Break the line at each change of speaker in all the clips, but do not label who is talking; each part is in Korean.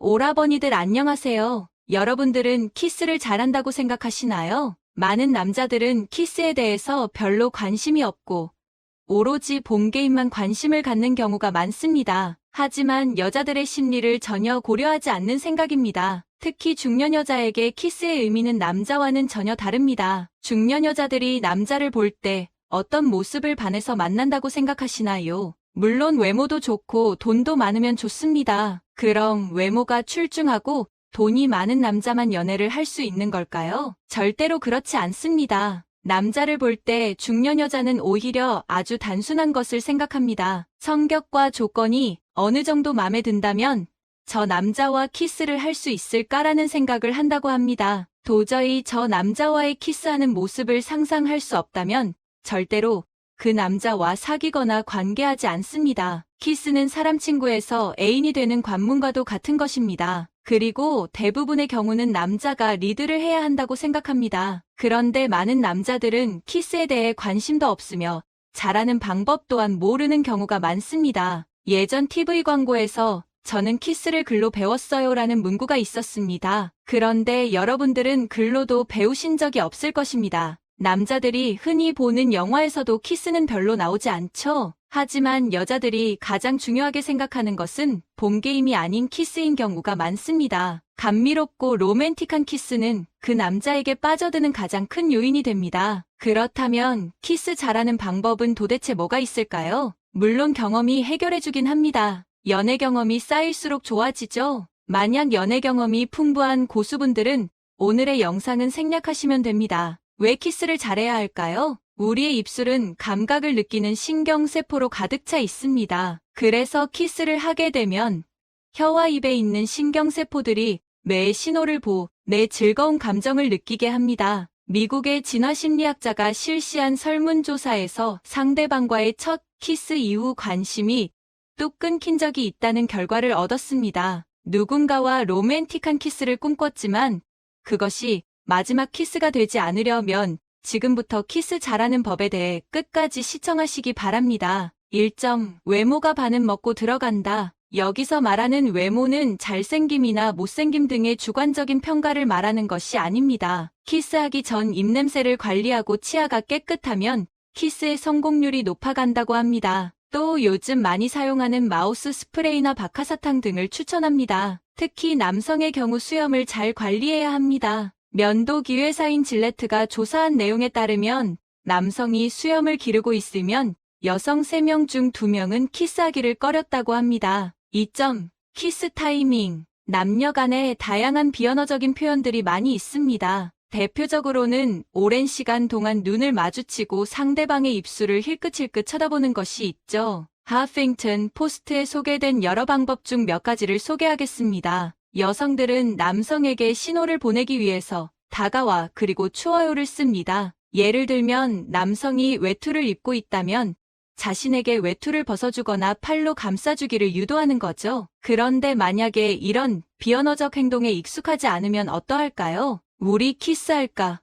오라버니들 안녕하세요. 여러분들은 키스를 잘한다고 생각하시나요? 많은 남자들은 키스에 대해서 별로 관심이 없고 오로지 본게임만 관심을 갖는 경우가 많습니다. 하지만 여자들의 심리를 전혀 고려하지 않는 생각입니다. 특히 중년 여자에게 키스의 의미는 남자와는 전혀 다릅니다. 중년 여자들이 남자를 볼 때 어떤 모습을 반해서 만난다고 생각하시나요? 물론 외모도 좋고 돈도 많으면 좋습니다. 그럼 외모가 출중하고 돈이 많은 남자만 연애를 할 수 있는 걸까요? 절대로 그렇지 않습니다. 남자를 볼 때 중년 여자는 오히려 아주 단순한 것을 생각합니다. 성격과 조건이 어느 정도 마음에 든다면 저 남자와 키스를 할 수 있을까라는 생각을 한다고 합니다. 도저히 저 남자와의 키스하는 모습을 상상할 수 없다면 절대로 그 남자와 사귀거나 관계하지 않습니다. 키스는 사람 친구에서 애인이 되는 관문과도 같은 것입니다. 그리고 대부분의 경우는 남자가 리드를 해야 한다고 생각합니다. 그런데 많은 남자들은 키스에 대해 관심도 없으며 잘하는 방법 또한 모르는 경우가 많습니다. 예전 TV 광고에서 저는 키스를 글로 배웠어요 라는 문구가 있었습니다. 그런데 여러분들은 글로도 배우신 적이 없을 것입니다. 남자들이 흔히 보는 영화에서도 키스는 별로 나오지 않죠. 하지만 여자들이 가장 중요하게 생각하는 것은 본게임이 아닌 키스인 경우가 많습니다. 감미롭고 로맨틱한 키스는 그 남자에게 빠져드는 가장 큰 요인이 됩니다. 그렇다면 키스 잘하는 방법은 도대체 뭐가 있을까요? 물론 경험이 해결해주긴 합니다. 연애 경험이 쌓일수록 좋아지죠. 만약 연애 경험이 풍부한 고수분들은 오늘의 영상은 생략하시면 됩니다. 왜 키스를 잘해야 할까요? 우리의 입술은 감각을 느끼는 신경세포로 가득 차 있습니다. 그래서 키스를 하게 되면 혀와 입에 있는 신경세포들이 뇌의 신호를 내 즐거운 감정을 느끼게 합니다. 미국의 진화심리학자가 실시한 설문조사에서 상대방과의 첫 키스 이후 관심이 뚝 끊긴 적이 있다는 결과를 얻었습니다. 누군가와 로맨틱한 키스를 꿈꿨지만 그것이 마지막 키스가 되지 않으려면 지금부터 키스 잘하는 법에 대해 끝까지 시청하시기 바랍니다. 1점. 외모가 반은 먹고 들어간다. 여기서 말하는 외모는 잘생김이나 못생김 등의 주관적인 평가를 말하는 것이 아닙니다. 키스하기 전 입냄새를 관리하고 치아가 깨끗하면 키스의 성공률이 높아간다고 합니다. 또 요즘 많이 사용하는 마우스 스프레이나 박하사탕 등을 추천합니다. 특히 남성의 경우 수염을 잘 관리해야 합니다. 면도 기회사인 질레트가 조사한 내용에 따르면 남성이 수염을 기르고 있으면 여성 3명 중 2명은 키스하기를 꺼렸다고 합니다. 2점. 키스 타이밍. 남녀 간에 다양한 비언어적인 표현들이 많이 있습니다. 대표적으로는 오랜 시간 동안 눈을 마주치고 상대방의 입술을 힐끗힐끗 쳐다보는 것이 있죠. 하핑턴 포스트에 소개된 여러 방법 중 몇 가지를 소개하겠습니다. 여성들은 남성에게 신호를 보내기 위해서 다가와 그리고 추워요를 씁니다. 예를 들면 남성이 외투를 입고 있다면 자신에게 외투를 벗어주거나 팔로 감싸주기를 유도하는 거죠. 그런데 만약에 이런 비언어적 행동에 익숙하지 않으면 어떠할까요? 우리 키스할까?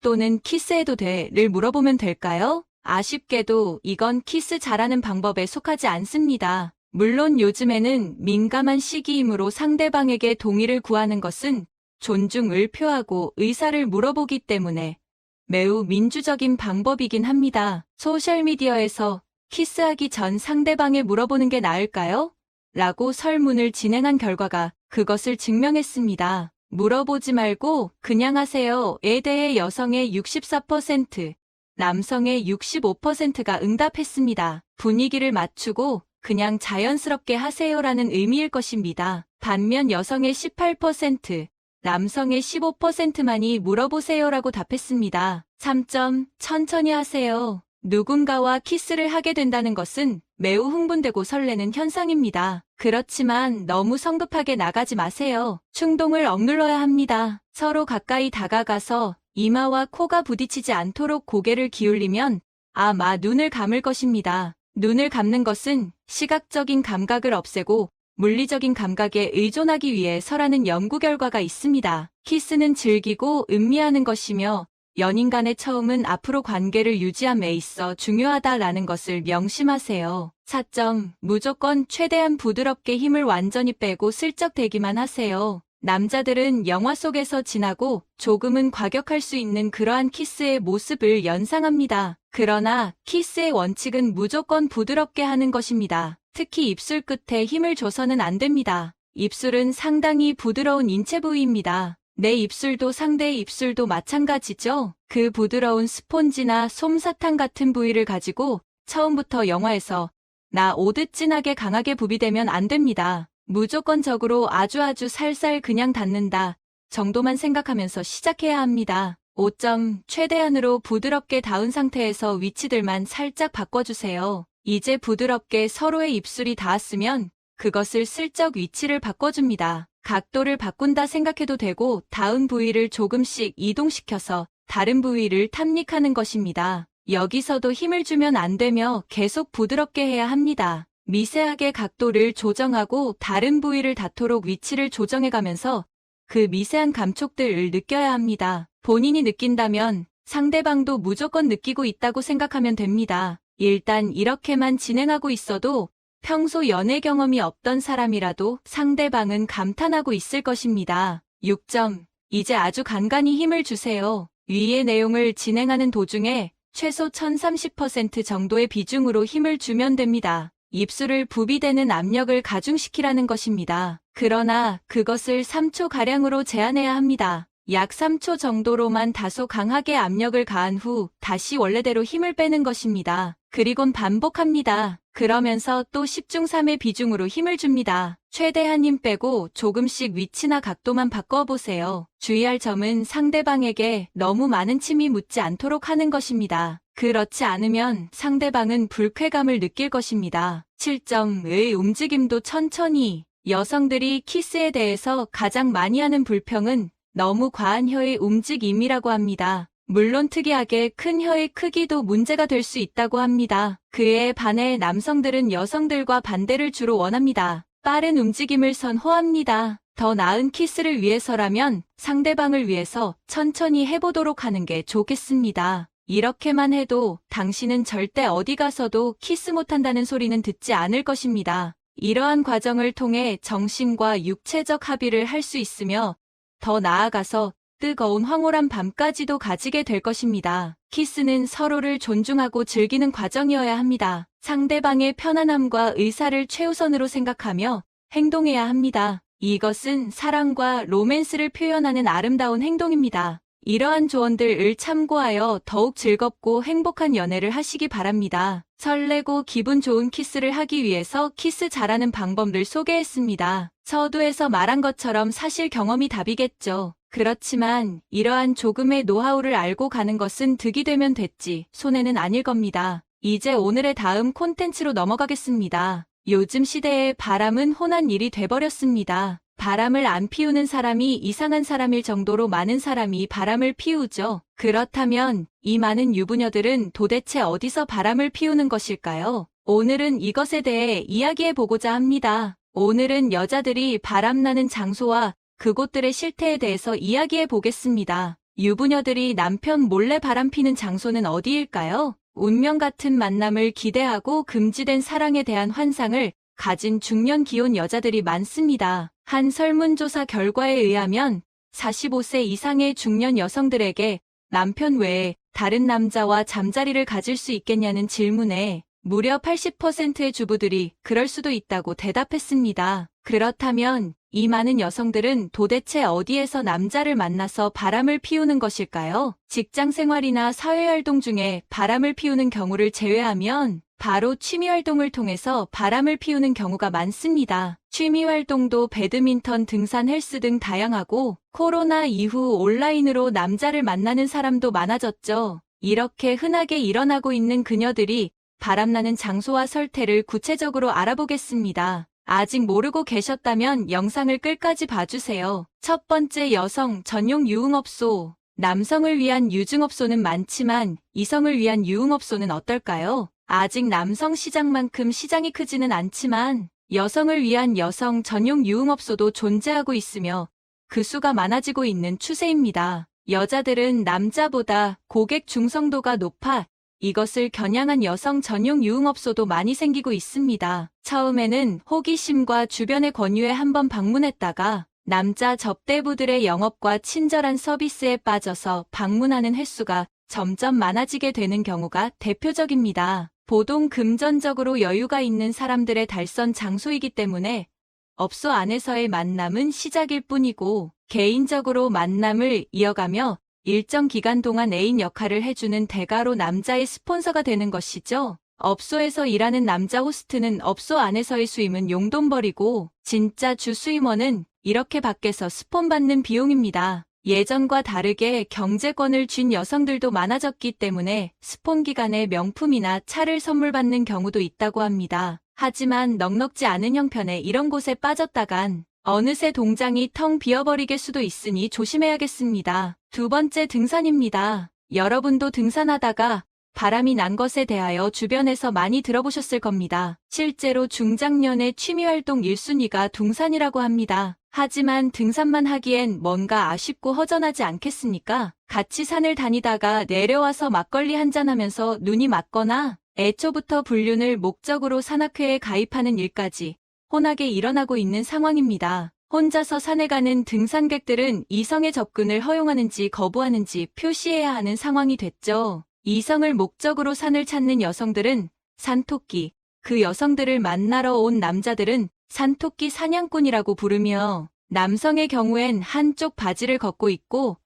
또는 키스해도 돼?를 물어보면 될까요? 아쉽게도 이건 키스 잘하는 방법에 속하지 않습니다. 물론 요즘에는 민감한 시기이므로 상대방에게 동의를 구하는 것은 존중을 표하고 의사를 물어보기 때문에 매우 민주적인 방법이긴 합니다. 소셜미디어에서 키스하기 전 상대방에 물어보는 게 나을까요? 라고 설문을 진행한 결과가 그것을 증명했습니다. 물어보지 말고 그냥 하세요에 대해 여성의 64%, 남성의 65%가 응답했습니다. 분위기를 맞추고 그냥 자연스럽게 하세요라는 의미일 것입니다. 반면 여성의 18%, 남성의 15%만이 물어보세요라고 답했습니다. 3점. 천천히 하세요. 누군가와 키스를 하게 된다는 것은 매우 흥분되고 설레는 현상입니다. 그렇지만 너무 성급하게 나가지 마세요. 충동을 억눌러야 합니다. 서로 가까이 다가가서 이마와 코가 부딪히지 않도록 고개를 기울이면 아마 눈을 감을 것입니다. 눈을 감는 것은 시각적인 감각을 없애고 물리적인 감각에 의존하기 위해서라는 연구 결과가 있습니다. 키스는 즐기고 음미하는 것이며 연인 간의 처음은 앞으로 관계를 유지함에 있어 중요하다라는 것을 명심하세요. 4점. 무조건 최대한 부드럽게 힘을 완전히 빼고 슬쩍 대기만 하세요. 남자들은 영화 속에서 진하고 조금은 과격할 수 있는 그러한 키스의 모습을 연상합니다. 그러나 키스의 원칙은 무조건 부드럽게 하는 것입니다. 특히 입술 끝에 힘을 줘서는 안 됩니다. 입술은 상당히 부드러운 인체 부위입니다. 내 입술도 상대의 입술도 마찬가지죠. 그 부드러운 스폰지나 솜사탕 같은 부위를 가지고 처음부터 영화에서 나 오듯 진하게 강하게 부비대면 안 됩니다. 무조건적으로 아주 살살 그냥 닿는다 정도만 생각하면서 시작해야 합니다. 5점. 최대한으로 부드럽게 닿은 상태에서 위치들만 살짝 바꿔주세요. 이제 부드럽게 서로의 입술이 닿았으면 그것을 슬쩍 위치를 바꿔줍니다. 각도를 바꾼다 생각해도 되고 닿은 부위를 조금씩 이동시켜서 다른 부위를 탐닉하는 것입니다. 여기서도 힘을 주면 안 되며 계속 부드럽게 해야 합니다. 미세하게 각도를 조정하고 다른 부위를 닿도록 위치를 조정해가면서 그 미세한 감촉들을 느껴야 합니다. 본인이 느낀다면 상대방도 무조건 느끼고 있다고 생각하면 됩니다. 일단 이렇게만 진행하고 있어도 평소 연애 경험이 없던 사람이라도 상대방은 감탄하고 있을 것입니다. 6점. 이제 아주 간간히 힘을 주세요. 위의 내용을 진행하는 도중에 최소 1030% 정도의 비중으로 힘을 주면 됩니다. 입술을 부비대는 압력을 가중시키라는 것입니다. 그러나 그것을 3초가량으로 제한해야 합니다. 약 3초 정도로만 다소 강하게 압력을 가한 후 다시 원래대로 힘을 빼는 것입니다. 그리곤 반복합니다. 그러면서 또 10중 3의 비중으로 힘을 줍니다. 최대한 힘 빼고 조금씩 위치나 각도만 바꿔보세요. 주의할 점은 상대방에게 너무 많은 침이 묻지 않도록 하는 것입니다. 그렇지 않으면 상대방은 불쾌감을 느낄 것입니다. 7점. 의 움직임도 천천히. 여성들이 키스에 대해서 가장 많이 하는 불평은 너무 과한 혀의 움직임이라고 합니다. 물론 특이하게 큰 혀의 크기도 문제가 될 수 있다고 합니다. 그에 반해 남성들은 여성들과 반대를 주로 원합니다. 빠른 움직임을 선호합니다. 더 나은 키스를 위해서라면 상대방을 위해서 천천히 해보도록 하는 게 좋겠습니다. 이렇게만 해도 당신은 절대 어디 가서도 키스 못한다는 소리는 듣지 않을 것입니다. 이러한 과정을 통해 정신과 육체적 합의를 할 수 있으며 더 나아가서 뜨거운 황홀한 밤까지도 가지게 될 것입니다. 키스는 서로를 존중하고 즐기는 과정이어야 합니다. 상대방의 편안함과 의사를 최우선으로 생각하며 행동해야 합니다. 이것은 사랑과 로맨스를 표현하는 아름다운 행동입니다. 이러한 조언들을 참고하여 더욱 즐겁고 행복한 연애를 하시기 바랍니다. 설레고 기분 좋은 키스를 하기 위해서 키스 잘하는 방법을 소개했습니다. 서두에서 말한 것처럼 사실 경험이 답이겠죠. 그렇지만 이러한 조금의 노하우를 알고 가는 것은 득이 되면 됐지 손해는 아닐 겁니다. 이제 오늘의 다음 콘텐츠로 넘어가겠습니다. 요즘 시대에 바람은 흔한 일이 돼버렸습니다. 바람을 안 피우는 사람이 이상한 사람일 정도로 많은 사람이 바람을 피우죠. 그렇다면 이 많은 유부녀들은 도대체 어디서 바람을 피우는 것일까요? 오늘은 이것에 대해 이야기해보고자 합니다. 오늘은 여자들이 바람나는 장소와 그곳들의 실태에 대해서 이야기해 보겠습니다. 유부녀들이 남편 몰래 바람피는 장소는 어디일까요? 운명 같은 만남을 기대하고 금지된 사랑에 대한 환상을 가진 중년 기혼 여자들이 많습니다. 한 설문조사 결과에 의하면 45세 이상의 중년 여성들에게 남편 외에 다른 남자와 잠자리를 가질 수 있겠냐는 질문에 무려 80%의 주부들이 그럴 수도 있다고 대답했습니다. 그렇다면 이 많은 여성들은 도대체 어디에서 남자를 만나서 바람을 피우는 것일까요? 직장 생활이나 사회활동 중에 바람을 피우는 경우를 제외하면 바로 취미활동을 통해서 바람을 피우는 경우가 많습니다. 취미활동도 배드민턴, 등산, 헬스 등 다양하고 코로나 이후 온라인으로 남자를 만나는 사람도 많아졌죠. 이렇게 흔하게 일어나고 있는 그녀들이 바람나는 장소와 설태를 구체적으로 알아보겠습니다. 아직 모르고 계셨다면 영상을 끝까지 봐주세요. 첫 번째, 여성 전용 유흥업소. 남성을 위한 유증업소는 많지만 이성을 위한 유흥업소는 어떨까요? 아직 남성 시장만큼 시장이 크지는 않지만 여성을 위한 여성 전용 유흥업소도 존재하고 있으며 그 수가 많아지고 있는 추세입니다. 여자들은 남자보다 고객 중성도가 높아 이것을 겨냥한 여성 전용 유흥업소도 많이 생기고 있습니다. 처음에는 호기심과 주변의 권유에 한번 방문했다가 남자 접대부들의 영업과 친절한 서비스에 빠져서 방문하는 횟수가 점점 많아지게 되는 경우가 대표적입니다. 보통 금전적으로 여유가 있는 사람들의 달선 장소이기 때문에 업소 안에서의 만남은 시작일 뿐이고 개인적으로 만남을 이어가며 일정 기간 동안 애인 역할을 해주는 대가로 남자의 스폰서가 되는 것이죠. 업소에서 일하는 남자 호스트는 업소 안에서의 수임은 용돈벌이고 진짜 주 수임원은 이렇게 밖에서 스폰 받는 비용입니다. 예전과 다르게 경제권을 쥔 여성들도 많아졌기 때문에 스폰 기간에 명품이나 차를 선물 받는 경우도 있다고 합니다. 하지만 넉넉지 않은 형편에 이런 곳에 빠졌다간 어느새 동장이 텅 비어버리게 수도 있으니 조심해야겠습니다. 두 번째, 등산입니다. 여러분도 등산하다가 바람이 난 것에 대하여 주변에서 많이 들어보셨을 겁니다. 실제로 중장년의 취미활동 1순위가 등산이라고 합니다. 하지만 등산만 하기엔 뭔가 아쉽고 허전하지 않겠습니까? 같이 산을 다니다가 내려와서 막걸리 한잔하면서 눈이 맞거나 애초부터 불륜을 목적으로 산악회에 가입하는 일까지 혼하게 일어나고 있는 상황입니다. 혼자서 산에 가는 등산객들은 이성의 접근을 허용하는지 거부하는지 표시해야 하는 상황이 됐죠. 이성을 목적으로 산을 찾는 여성들은 산토끼, 그 여성들을 만나러 온 남자들은 산토끼 사냥꾼이라고 부르며 남성의 경우엔 한쪽 바지를 걷고 있고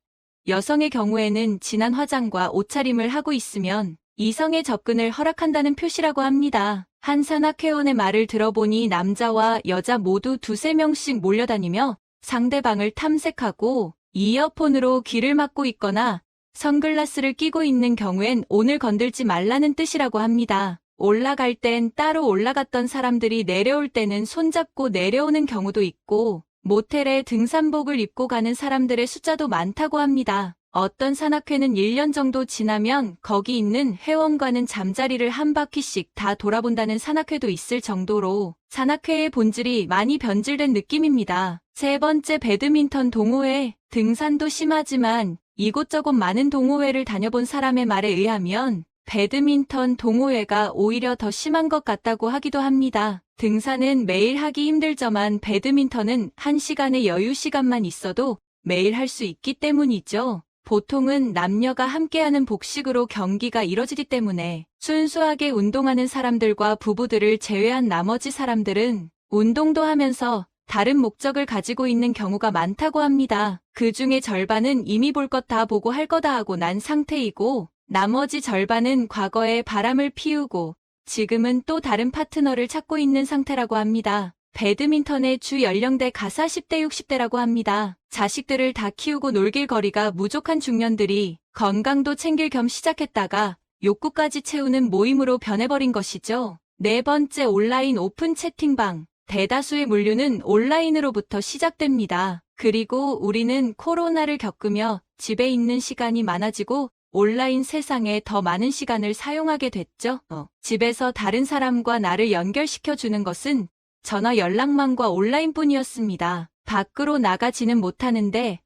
여성의 경우에는 진한 화장과 옷차림을 하고 있으면 이성의 접근을 허락한다는 표시라고 합니다. 한 산악회원의 말을 들어보니 남자와 여자 모두 두세 명씩 몰려다니며 상대방을 탐색하고 이어폰으로 귀를 막고 있거나 선글라스를 끼고 있는 경우엔 오늘 건들지 말라는 뜻이라고 합니다. 올라갈 땐 따로 올라갔던 사람들이 내려올 때는 손잡고 내려오는 경우도 있고 모텔에 등산복을 입고 가는 사람들의 숫자도 많다고 합니다. 어떤 산악회는 1년 정도 지나면 거기 있는 회원과는 잠자리를 한 바퀴씩 다 돌아본다는 산악회도 있을 정도로 산악회의 본질이 많이 변질된 느낌입니다. 세 번째, 배드민턴 동호회. 등산도 심하지만 이곳저곳 많은 동호회를 다녀본 사람의 말에 의하면 배드민턴 동호회가 오히려 더 심한 것 같다고 하기도 합니다. 등산은 매일 하기 힘들지만 배드민턴은 1시간의 여유 시간만 있어도 매일 할 수 있기 때문이죠. 보통은 남녀가 함께하는 복식으로 경기가 이뤄지기 때문에 순수하게 운동하는 사람들과 부부들을 제외한 나머지 사람들은 운동도 하면서 다른 목적을 가지고 있는 경우가 많다고 합니다. 그 중에 절반은 이미 볼 것 다 보고 할 거다 하고 난 상태이고 나머지 절반은 과거에 바람을 피우고 지금은 또 다른 파트너를 찾고 있는 상태라고 합니다. 배드민턴의 주 연령대가 40대 60대라고 합니다. 자식들을 다 키우고 놀길 거리가 부족한 중년들이 건강도 챙길 겸 시작했다가 욕구까지 채우는 모임으로 변해버린 것이죠. 네 번째, 온라인 오픈 채팅방. 대다수의 물류는 온라인으로부터 시작됩니다. 그리고 우리는 코로나를 겪으며 집에 있는 시간이 많아지고 온라인 세상에 더 많은 시간을 사용하게 됐죠. 집에서 다른 사람과 나를 연결시켜주는 것은 전화 연락망과 온라인뿐이었습니다. 밖으로 나가지는 못하는데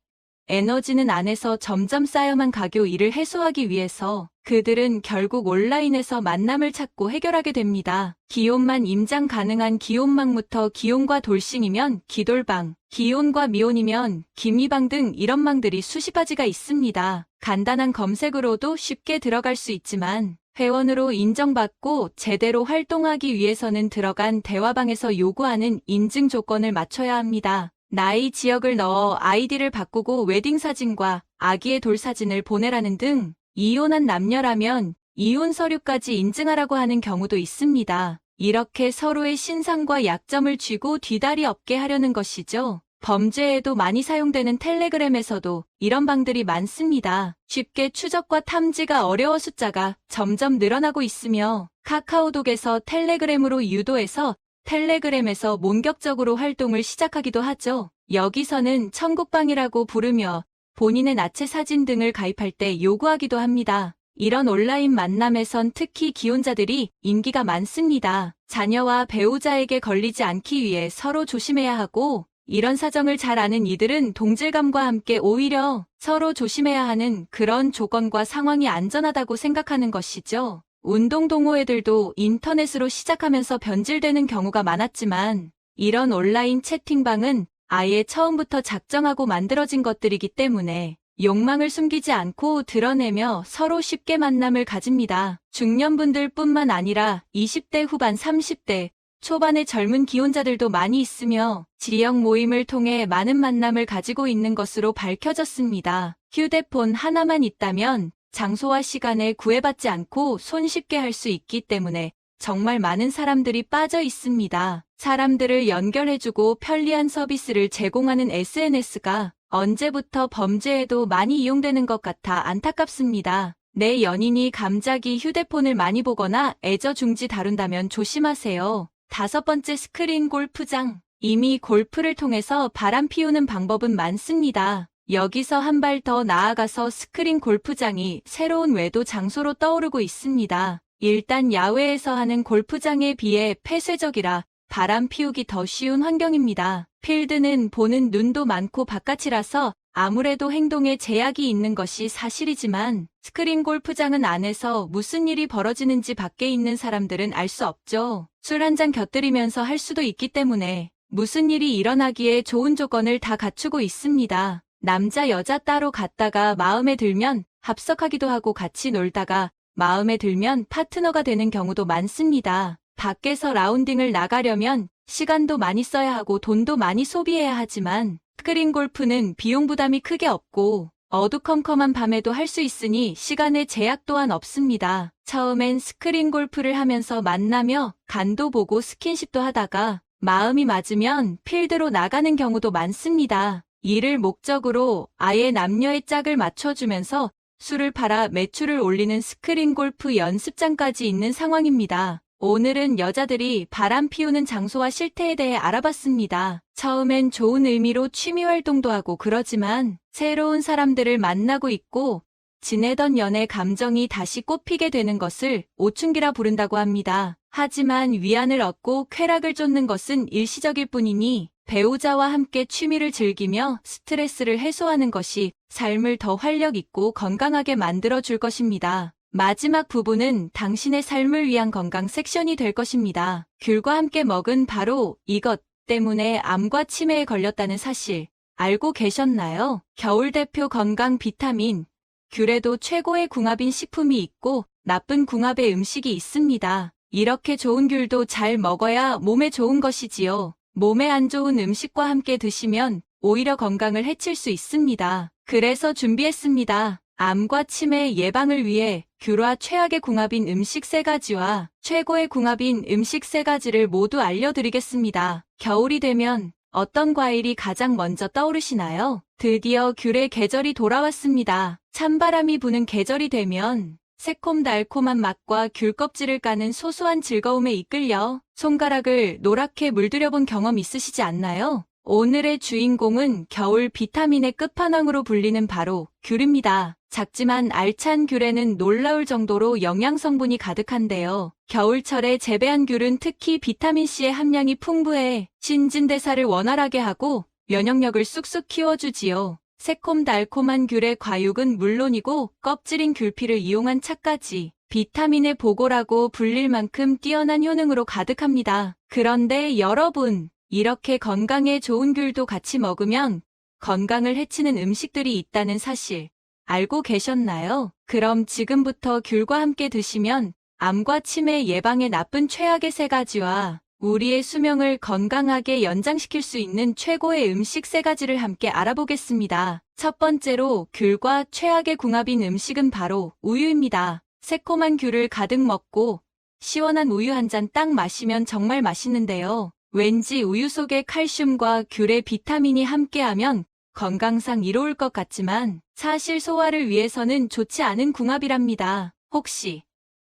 에너지는 안에서 점점 쌓여만 가고 이를 해소하기 위해서 그들은 결국 온라인에서 만남을 찾고 해결하게 됩니다. 기혼만 임장 가능한 기혼망부터 기혼과 돌싱이면 기돌방, 기혼과 미혼이면 김이방 등 이런 망들이 수십 가지가 있습니다. 간단한 검색으로도 쉽게 들어갈 수 있지만 회원으로 인정받고 제대로 활동하기 위해서는 들어간 대화방에서 요구하는 인증 조건을 맞춰야 합니다. 나이, 지역을 넣어 아이디를 바꾸고 웨딩사진과 아기의 돌사진을 보내라는 등 이혼한 남녀라면 이혼 서류까지 인증하라고 하는 경우도 있습니다. 이렇게 서로의 신상과 약점을 쥐고 뒤다리 없게 하려는 것이죠. 범죄에도 많이 사용되는 텔레그램에서도 이런 방들이 많습니다. 쉽게 추적과 탐지가 어려워 숫자가 점점 늘어나고 있으며 카카오톡에서 텔레그램으로 유도해서 텔레그램에서 본격적으로 활동을 시작하기도 하죠. 여기서는 천국방이라고 부르며 본인의 나체 사진 등을 가입할 때 요구하기도 합니다. 이런 온라인 만남에선 특히 기혼자들이 인기가 많습니다. 자녀와 배우자에게 걸리지 않기 위해 서로 조심해야 하고 이런 사정을 잘 아는 이들은 동질감과 함께 오히려 서로 조심해야 하는 그런 조건과 상황이 안전하다고 생각하는 것이죠. 운동 동호회들도 인터넷으로 시작하면서 변질되는 경우가 많았지만 이런 온라인 채팅방은 아예 처음부터 작정하고 만들어진 것들이기 때문에 욕망을 숨기지 않고 드러내며 서로 쉽게 만남을 가집니다. 중년분들뿐만 아니라 20대 후반 30대 초반의 젊은 기혼자들도 많이 있으며 지역 모임을 통해 많은 만남을 가지고 있는 것으로 밝혀졌습니다. 휴대폰 하나만 있다면 장소와 시간에 구애받지 않고 손쉽게 할 수 있기 때문에 정말 많은 사람들이 빠져 있습니다. 사람들을 연결해주고 편리한 서비스를 제공하는 SNS가 언제부터 범죄에도 많이 이용되는 것 같아 안타깝습니다. 내 연인이 갑자기 휴대폰을 많이 보거나 애저중지 다룬다면 조심하세요. 5번째, 스크린 골프장. 이미 골프를 통해서 바람 피우는 방법은 많습니다. 여기서 한 발 더 나아가서 스크린 골프장이 새로운 외도 장소로 떠오르고 있습니다. 일단 야외에서 하는 골프장에 비해 폐쇄적이라 바람 피우기 더 쉬운 환경입니다. 필드는 보는 눈도 많고 바깥이라서 아무래도 행동에 제약이 있는 것이 사실이지만 스크린 골프장은 안에서 무슨 일이 벌어지는지 밖에 있는 사람들은 알 수 없죠. 술 한 잔 곁들이면서 할 수도 있기 때문에 무슨 일이 일어나기에 좋은 조건을 다 갖추고 있습니다. 남자 여자 따로 갔다가 마음에 들면 합석하기도 하고 같이 놀다가 마음에 들면 파트너가 되는 경우도 많습니다. 밖에서 라운딩을 나가려면 시간도 많이 써야 하고 돈도 많이 소비해야 하지만 스크린 골프는 비용 부담이 크게 없고 어두컴컴한 밤에도 할 수 있으니 시간의 제약 또한 없습니다. 처음엔 스크린 골프를 하면서 만나며 간도 보고 스킨십도 하다가 마음이 맞으면 필드로 나가는 경우도 많습니다. 이를 목적으로 아예 남녀의 짝을 맞춰주면서 술을 팔아 매출을 올리는 스크린 골프 연습장까지 있는 상황입니다. 오늘은 여자들이 바람 피우는 장소와 실태에 대해 알아봤습니다. 처음엔 좋은 의미로 취미 활동도 하고 그러지만 새로운 사람들을 만나고 있고 지내던 연애 감정이 다시 꽃피게 되는 것을 오춘기라 부른다고 합니다. 하지만 위안을 얻고 쾌락을 쫓는 것은 일시적일 뿐이니 배우자와 함께 취미를 즐기며 스트레스를 해소하는 것이 삶을 더 활력 있고 건강하게 만들어줄 것입니다. 마지막 부분은 당신의 삶을 위한 건강 섹션이 될 것입니다. 귤과 함께 먹은 바로 이것 때문에 암과 치매에 걸렸다는 사실 알고 계셨나요? 겨울 대표 건강 비타민, 귤에도 최고의 궁합인 식품이 있고 나쁜 궁합의 음식이 있습니다. 이렇게 좋은 귤도 잘 먹어야 몸에 좋은 것이지요. 몸에 안 좋은 음식과 함께 드시면 오히려 건강을 해칠 수 있습니다. 그래서 준비했습니다. 암과 치매 예방을 위해 귤과 최악의 궁합인 음식 3가지와 최고의 궁합인 음식 3가지를 모두 알려드리겠습니다. 겨울이 되면 어떤 과일이 가장 먼저 떠오르시나요? 드디어 귤의 계절이 돌아왔습니다. 찬바람이 부는 계절이 되면 새콤달콤한 맛과 귤 껍질을 까는 소소한 즐거움에 이끌려 손가락을 노랗게 물들여본 경험 있으시지 않나요? 오늘의 주인공은 겨울 비타민의 끝판왕으로 불리는 바로 귤입니다. 작지만 알찬 귤에는 놀라울 정도로 영양 성분이 가득한데요. 겨울철에 재배한 귤은 특히 비타민C의 함량이 풍부해 신진대사를 원활하게 하고 면역력을 쑥쑥 키워주지요. 새콤달콤한 귤의 과육은 물론이고 껍질인 귤피를 이용한 차까지 비타민의 보고라고 불릴 만큼 뛰어난 효능으로 가득합니다. 그런데 여러분, 이렇게 건강에 좋은 귤도 같이 먹으면 건강을 해치는 음식들이 있다는 사실 알고 계셨나요? 그럼 지금부터 귤과 함께 드시면 암과 치매 예방에 나쁜 최악의 3가지와 우리의 수명을 건강하게 연장시킬 수 있는 최고의 음식 3가지를 함께 알아보겠습니다. 첫 번째로 귤과 최악의 궁합인 음식은 바로 우유입니다. 새콤한 귤을 가득 먹고 시원한 우유 한 잔 딱 마시면 정말 맛있는데요. 왠지 우유 속에 칼슘과 귤의 비타민이 함께하면 건강상 이로울 것 같지만 사실 소화를 위해서는 좋지 않은 궁합이랍니다. 혹시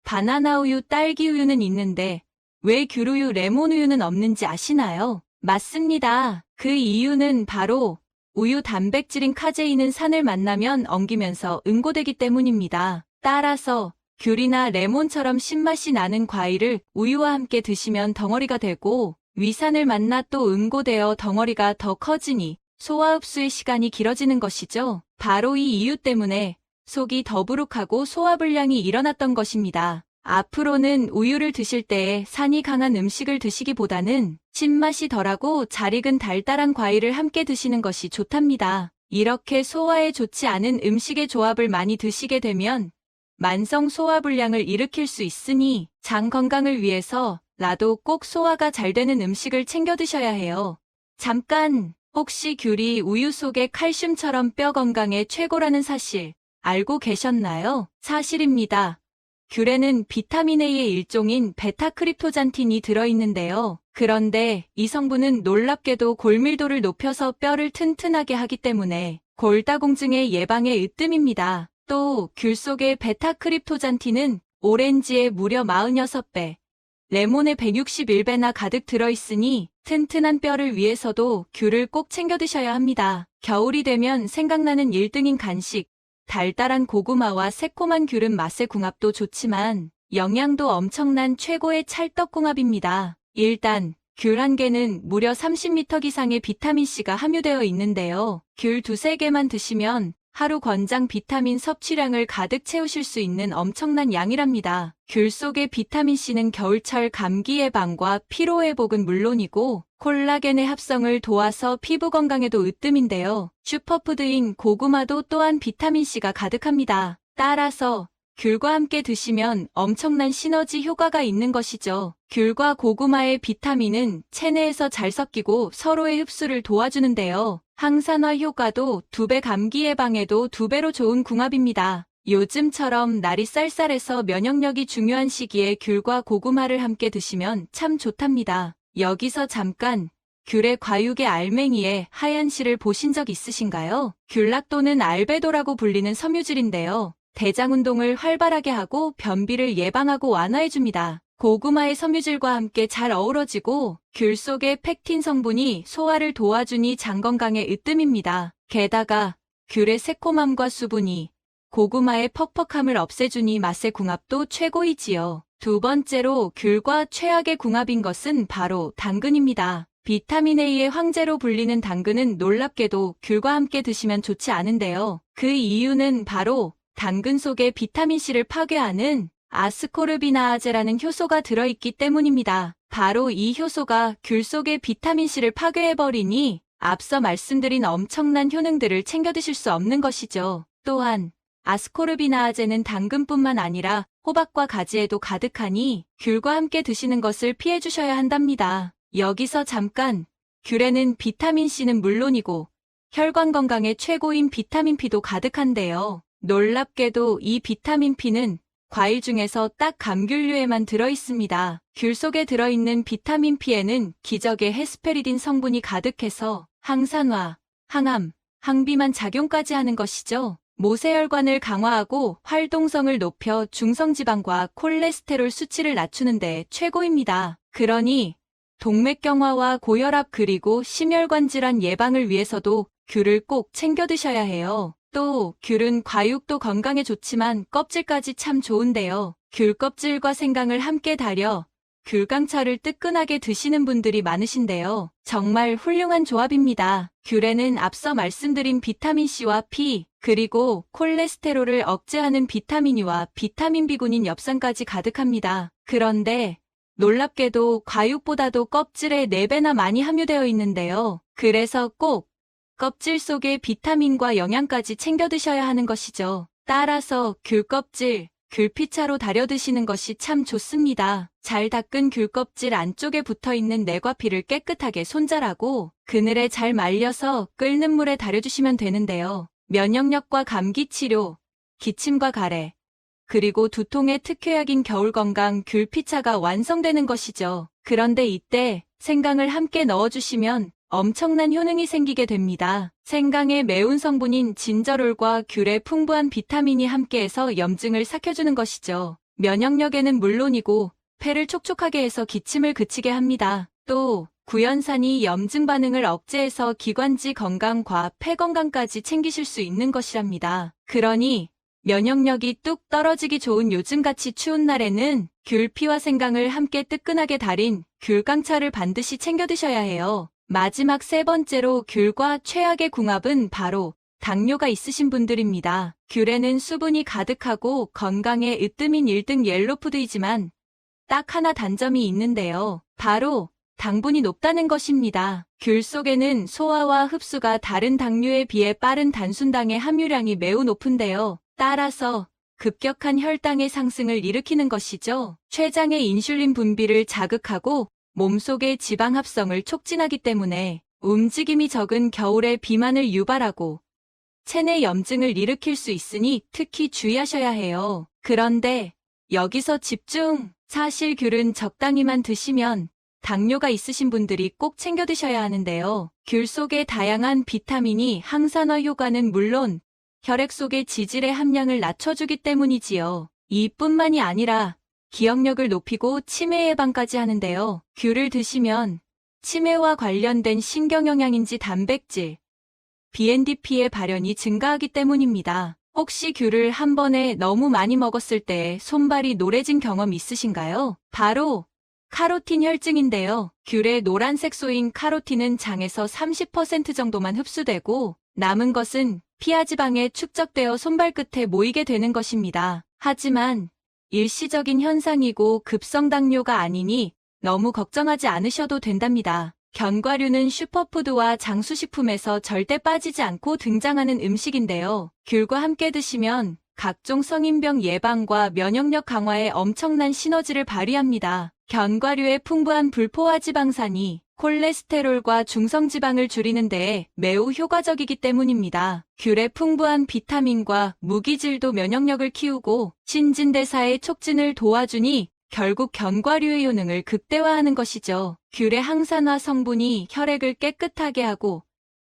바나나 우유, 딸기 우유는 있는데 왜 귤우유, 레몬 우유는 없는지 아시나요? 맞습니다. 그 이유는 바로 우유 단백질인 카제인은 산을 만나면 엉기면서 응고되기 때문입니다. 따라서 귤이나 레몬처럼 신맛이 나는 과일을 우유와 함께 드시면 덩어리가 되고 위산을 만나 또 응고되어 덩어리가 더 커지니 소화 흡수의 시간이 길어지는 것이죠. 바로 이 이유 때문에 속이 더부룩하고 소화불량이 일어났던 것입니다. 앞으로는 우유를 드실 때에 산이 강한 음식을 드시기보다는 신맛이 덜하고 잘 익은 달달한 과일을 함께 드시는 것이 좋답니다. 이렇게 소화에 좋지 않은 음식의 조합을 많이 드시게 되면 만성 소화불량을 일으킬 수 있으니 장 건강을 위해서 라도 꼭 소화가 잘 되는 음식을 챙겨 드셔야 해요. 잠깐, 혹시 귤이 우유 속의 칼슘처럼 뼈 건강에 최고라는 사실 알고 계셨나요? 사실입니다. 귤에는 비타민 A의 일종인 베타크립토잔틴이 들어있는데요. 그런데 이 성분은 놀랍게도 골밀도를 높여서 뼈를 튼튼하게 하기 때문에 골다공증의 예방에 으뜸입니다. 또 귤 속의 베타크립토잔틴은 오렌지의 무려 46배, 레몬의 161배나 가득 들어있으니 튼튼한 뼈를 위해서도 귤을 꼭 챙겨 드셔야 합니다. 겨울이 되면 생각나는 1등인 간식, 달달한 고구마와 새콤한 귤은 맛의 궁합도 좋지만 영양도 엄청난 최고의 찰떡궁합입니다. 일단 귤 한 개는 무려 30리터 이상의 비타민C가 함유되어 있는데요. 귤 두세 개만 드시면 하루 권장 비타민 섭취량을 가득 채우실 수 있는 엄청난 양이랍니다. 귤 속의 비타민C는 겨울철 감기 예방과 피로 회복은 물론이고 콜라겐의 합성을 도와서 피부 건강에도 으뜸인데요. 슈퍼푸드인 고구마도 또한 비타민C가 가득합니다. 따라서 귤과 함께 드시면 엄청난 시너지 효과가 있는 것이죠. 귤과 고구마의 비타민은 체내에서 잘 섞이고 서로의 흡수를 도와주는데요. 항산화 효과도 2배, 감기 예방에도 2배로 좋은 궁합입니다. 요즘처럼 날이 쌀쌀해서 면역력이 중요한 시기에 귤과 고구마를 함께 드시면 참 좋답니다. 여기서 잠깐, 귤의 과육의 알맹이에 하얀 실을 보신 적 있으신가요? 귤락 또는 알베도라고 불리는 섬유질인데요. 대장 운동을 활발하게 하고 변비를 예방하고 완화해줍니다. 고구마의 섬유질과 함께 잘 어우러지고 귤 속의 펙틴 성분이 소화를 도와주니 장 건강에 으뜸입니다. 게다가 귤의 새콤함과 수분이 고구마의 퍽퍽함을 없애주니 맛의 궁합도 최고이지요. 두 번째로 귤과 최악의 궁합인 것은 바로 당근입니다. 비타민 A의 황제로 불리는 당근은 놀랍게도 귤과 함께 드시면 좋지 않은데요. 그 이유는 바로 당근 속에 비타민C를 파괴하는 아스코르비나아제라는 효소가 들어있기 때문입니다. 바로 이 효소가 귤 속의 비타민C를 파괴해버리니 앞서 말씀드린 엄청난 효능들을 챙겨 드실 수 없는 것이죠. 또한 아스코르비나아제는 당근뿐만 아니라 호박과 가지에도 가득하니 귤과 함께 드시는 것을 피해 주셔야 한답니다. 여기서 잠깐, 귤에는 비타민C는 물론이고 혈관 건강에 최고인 비타민 P도 가득한데요. 놀랍게도 이 비타민 P는 과일 중에서 딱 감귤류에만 들어있습니다. 귤 속에 들어있는 비타민 P에는 기적의 헤스페리딘 성분이 가득해서 항산화, 항암, 항비만 작용까지 하는 것이죠. 모세혈관을 강화하고 활동성을 높여 중성지방과 콜레스테롤 수치를 낮추는 데 최고입니다. 그러니 동맥경화와 고혈압 그리고 심혈관 질환 예방을 위해서도 귤을 꼭 챙겨 드셔야 해요. 또 귤은 과육도 건강에 좋지만 껍질까지 참 좋은데요. 귤 껍질과 생강을 함께 달여 귤강차를 뜨끈하게 드시는 분들이 많으신데요. 정말 훌륭한 조합입니다. 귤에는 앞서 말씀드린 비타민C와 P, 그리고 콜레스테롤을 억제하는 비타민 U와 비타민 B군인 엽산까지 가득합니다. 그런데 놀랍게도 과육보다도 껍질에 4배나 많이 함유되어 있는데요. 그래서 꼭 껍질 속에 비타민과 영양까지 챙겨 드셔야 하는 것이죠. 따라서 귤 껍질, 귤피차로 달여 드시는 것이 참 좋습니다. 잘 닦은 귤 껍질 안쪽에 붙어있는 내과 피를 깨끗하게 손질하고 그늘에 잘 말려서 끓는 물에 달여주시면 되는데요. 면역력과 감기 치료, 기침과 가래, 그리고 두통의 특효약인 겨울건강 귤피차가 완성되는 것이죠. 그런데 이때 생강을 함께 넣어주시면 엄청난 효능이 생기게 됩니다. 생강의 매운 성분인 진저롤과 귤의 풍부한 비타민이 함께해서 염증을 삭혀주는 것이죠. 면역력에는 물론이고 폐를 촉촉하게 해서 기침을 그치게 합니다. 또 구연산이 염증 반응을 억제해서 기관지 건강과 폐 건강까지 챙기실 수 있는 것이랍니다. 그러니 면역력이 뚝 떨어지기 좋은 요즘같이 추운 날에는 귤피와 생강을 함께 뜨끈하게 달인 귤강차를 반드시 챙겨 드셔야 해요. 마지막 세 번째로 귤과 최악의 궁합은 바로 당뇨가 있으신 분들입니다. 귤에는 수분이 가득하고 건강에 으뜸인 1등 옐로푸드이지만 딱 하나 단점이 있는데요. 바로 당분이 높다는 것입니다. 귤 속에는 소화와 흡수가 다른 당류에 비해 빠른 단순당의 함유량이 매우 높은데요. 따라서 급격한 혈당의 상승을 일으키는 것이죠. 췌장의 인슐린 분비를 자극하고 몸속의 지방 합성을 촉진하기 때문에 움직임이 적은 겨울에 비만을 유발하고 체내 염증을 일으킬 수 있으니 특히 주의하셔야 해요. 그런데 여기서 집중! 사실 귤은 적당히만 드시면 당뇨가 있으신 분들이 꼭 챙겨 드셔야 하는데요. 귤 속의 다양한 비타민이 항산화 효과는 물론 혈액 속의 지질의 함량을 낮춰주기 때문이지요. 이뿐만이 아니라 기억력을 높이고 치매 예방까지 하는데요. 귤을 드시면 치매와 관련된 신경영양인지 단백질, BNDP의 발현이 증가하기 때문입니다. 혹시 귤을 한 번에 너무 많이 먹었을 때 손발이 노래진 경험 있으신가요? 바로 카로틴 혈증인데요. 귤의 노란색 소인 카로틴은 장에서 30% 정도만 흡수되고 남은 것은 피하지방에 축적되어 손발끝에 모이게 되는 것입니다. 하지만 일시적인 현상이고 급성당뇨가 아니니 너무 걱정하지 않으셔도 된답니다. 견과류는 슈퍼푸드와 장수식품에서 절대 빠지지 않고 등장하는 음식인데요. 귤과 함께 드시면 각종 성인병 예방과 면역력 강화에 엄청난 시너지를 발휘합니다. 견과류의 풍부한 불포화 지방산이 콜레스테롤과 중성지방을 줄이는 데에 매우 효과적이기 때문입니다. 귤의 풍부한 비타민과 무기질도 면역력을 키우고 신진대사의 촉진을 도와주니 결국 견과류의 효능을 극대화하는 것이죠. 귤의 항산화 성분이 혈액을 깨끗하게 하고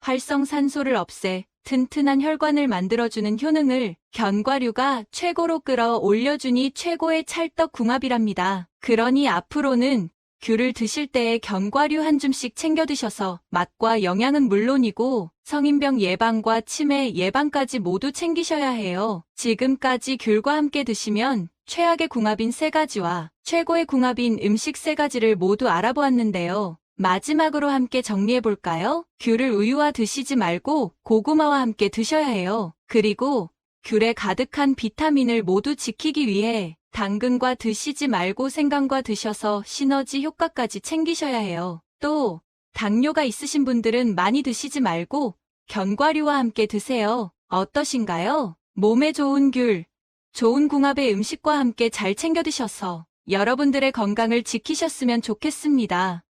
활성산소를 없애 튼튼한 혈관을 만들어주는 효능을 견과류가 최고로 끌어올려주니 최고의 찰떡궁합이랍니다. 그러니 앞으로는 귤을 드실 때에 견과류 한 줌씩 챙겨 드셔서 맛과 영양은 물론이고 성인병 예방과 치매 예방까지 모두 챙기셔야 해요. 지금까지 귤과 함께 드시면 최악의 궁합인 3가지와 최고의 궁합인 음식 3가지를 모두 알아보았는데요. 마지막으로 함께 정리해볼까요? 귤을 우유와 드시지 말고 고구마와 함께 드셔야 해요. 그리고 귤에 가득한 비타민을 모두 지키기 위해 당근과 드시지 말고 생강과 드셔서 시너지 효과까지 챙기셔야 해요. 또 당뇨가 있으신 분들은 많이 드시지 말고 견과류와 함께 드세요. 어떠신가요? 몸에 좋은 귤, 좋은 궁합의 음식과 함께 잘 챙겨 드셔서 여러분들의 건강을 지키셨으면 좋겠습니다.